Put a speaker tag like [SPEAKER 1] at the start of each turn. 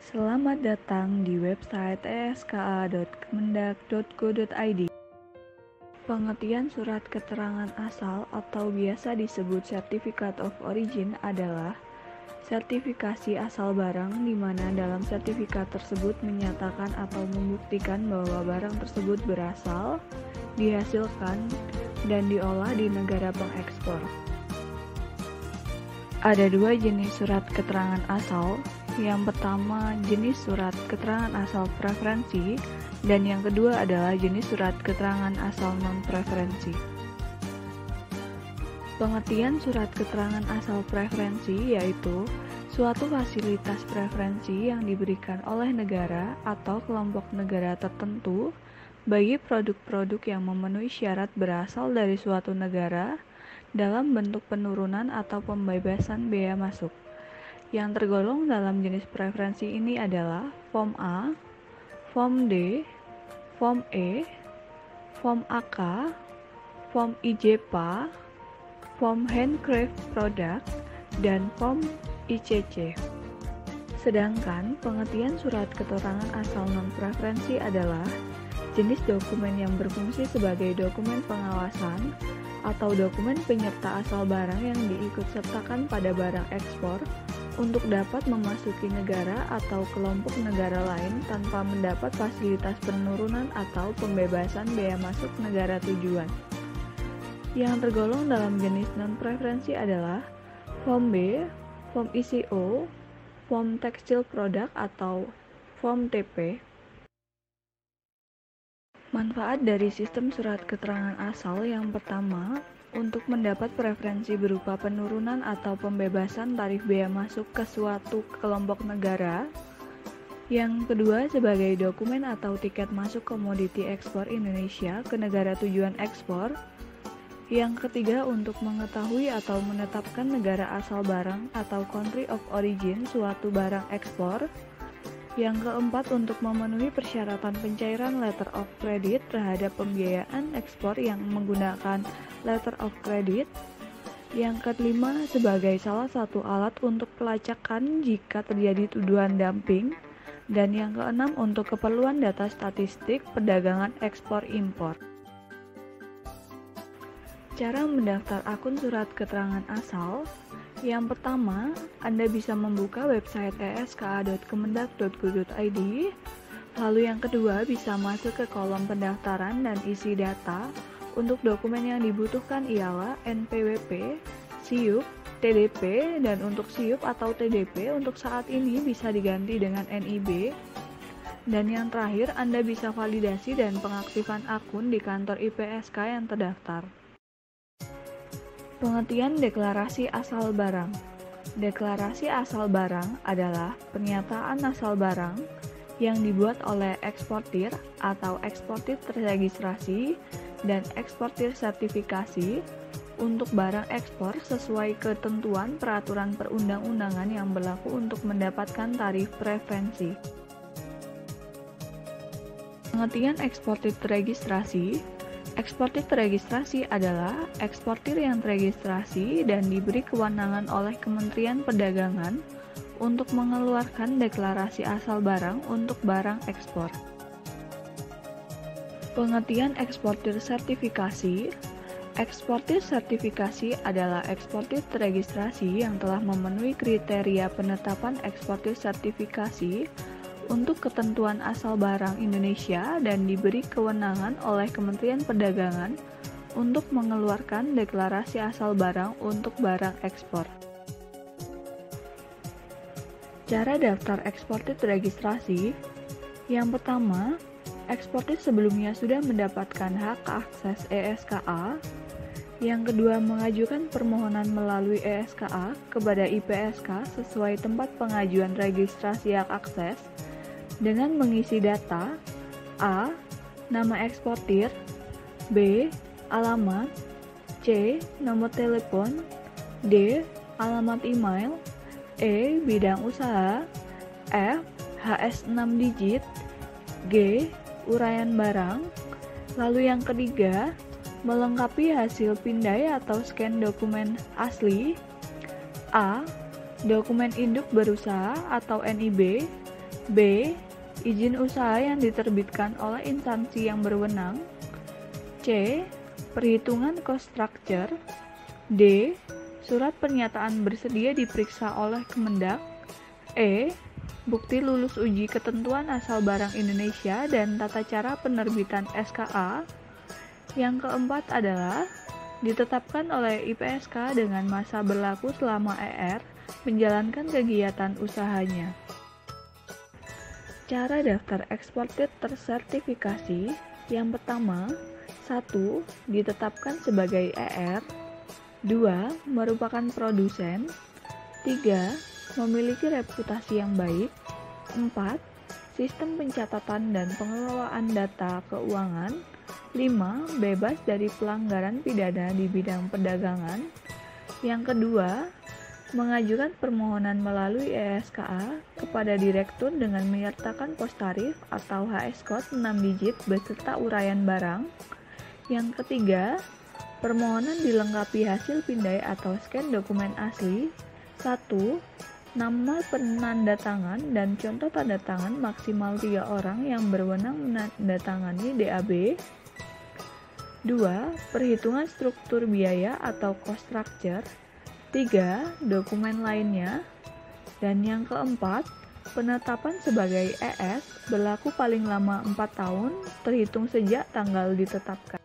[SPEAKER 1] Selamat datang di website eska.kemendak.go.id. Pengertian surat keterangan asal atau biasa disebut Certificate of Origin adalah sertifikasi asal barang di mana dalam sertifikat tersebut menyatakan atau membuktikan bahwa barang tersebut berasal, dihasilkan, dan diolah di negara pengekspor. Ada dua jenis surat keterangan asal. Yang pertama jenis surat keterangan asal preferensi, dan yang kedua adalah jenis surat keterangan asal non-preferensi. Pengertian surat keterangan asal preferensi yaitu suatu fasilitas preferensi yang diberikan oleh negara atau kelompok negara tertentu bagi produk-produk yang memenuhi syarat berasal dari suatu negara dalam bentuk penurunan atau pembebasan bea masuk. Yang tergolong dalam jenis preferensi ini adalah Form A, Form D, Form E, Form AK, Form IJPA, Form Handcraft Product, dan Form ICC. Sedangkan pengertian surat keterangan asal non-preferensi adalah jenis dokumen yang berfungsi sebagai dokumen pengawasan atau dokumen penyerta asal barang yang diikutsertakan pada barang ekspor untuk dapat memasuki negara atau kelompok negara lain tanpa mendapat fasilitas penurunan atau pembebasan bea masuk negara tujuan. Yang tergolong dalam jenis non-preferensi adalah Form B, Form ICO, Form Textile Product atau Form TP. Manfaat dari sistem surat keterangan asal yang pertama, untuk mendapat preferensi berupa penurunan atau pembebasan tarif bea masuk ke suatu kelompok negara. Yang kedua, sebagai dokumen atau tiket masuk komoditi ekspor Indonesia ke negara tujuan ekspor. Yang ketiga, untuk mengetahui atau menetapkan negara asal barang atau country of origin suatu barang ekspor. Yang keempat, untuk memenuhi persyaratan pencairan letter of credit terhadap pembiayaan ekspor yang menggunakan letter of credit. Yang kelima, sebagai salah satu alat untuk pelacakan jika terjadi tuduhan dumping. Dan yang keenam, untuk keperluan data statistik perdagangan ekspor impor. Cara mendaftar akun surat keterangan asal. Yang pertama, Anda bisa membuka website eska.kemendak.go.id. Lalu yang kedua, bisa masuk ke kolom pendaftaran dan isi data. Untuk dokumen yang dibutuhkan ialah NPWP, SIUP, TDP, dan untuk SIUP atau TDP untuk saat ini bisa diganti dengan NIB. Dan yang terakhir, Anda bisa validasi dan pengaktifan akun di kantor IPSK yang terdaftar. Pengertian deklarasi asal barang. Deklarasi asal barang adalah pernyataan asal barang yang dibuat oleh eksportir atau eksportir terregistrasi dan eksportir sertifikasi untuk barang ekspor sesuai ketentuan peraturan perundang-undangan yang berlaku untuk mendapatkan tarif preferensi. Pengertian eksportir terregistrasi. Eksportir terregistrasi adalah eksportir yang terregistrasi dan diberi kewenangan oleh Kementerian Perdagangan untuk mengeluarkan deklarasi asal barang untuk barang ekspor. Pengertian eksportir sertifikasi. Eksportir sertifikasi adalah eksportir terregistrasi yang telah memenuhi kriteria penetapan eksportir sertifikasi untuk ketentuan asal barang Indonesia dan diberi kewenangan oleh Kementerian Perdagangan untuk mengeluarkan deklarasi asal barang untuk barang ekspor. Cara daftar eksportir terregistrasi. Yang pertama, eksportir sebelumnya sudah mendapatkan hak akses ESKA. Yang kedua, mengajukan permohonan melalui ESKA kepada IPSK sesuai tempat pengajuan registrasi hak akses dengan mengisi data A. Nama eksportir, B. Alamat, C. Nomor telepon, D. Alamat email, E. Bidang usaha, F. HS 6 digit, G. Uraian barang. Lalu yang ketiga, melengkapi hasil pindai atau scan dokumen asli, A. Dokumen induk berusaha atau NIB, B. Izin usaha yang diterbitkan oleh instansi yang berwenang. C. Perhitungan cost structure. D. Surat pernyataan bersedia diperiksa oleh Kemendak. E. Bukti lulus uji ketentuan asal barang Indonesia dan tata cara penerbitan SKA. Yang keempat adalah ditetapkan oleh IPSK dengan masa berlaku selama ER menjalankan kegiatan usahanya. Cara daftar eksportir tersertifikasi yang pertama, 1. Ditetapkan sebagai ER. 2. Merupakan produsen. 3. Memiliki reputasi yang baik. 4. Sistem pencatatan dan pengelolaan data keuangan. 5. Bebas dari pelanggaran pidana di bidang perdagangan. Yang kedua, mengajukan permohonan melalui ESKA kepada direktur dengan menyertakan pos tarif atau HS code 6 digit beserta uraian barang. Yang ketiga, permohonan dilengkapi hasil pindai atau scan dokumen asli. 1. Nama penandatangan dan contoh tanda tangan maksimal 3 orang yang berwenang menandatangani DAB. 2. Perhitungan struktur biaya atau cost structure. 3. Dokumen lainnya. Dan yang keempat, penetapan sebagai ES berlaku paling lama 4 tahun terhitung sejak tanggal ditetapkan.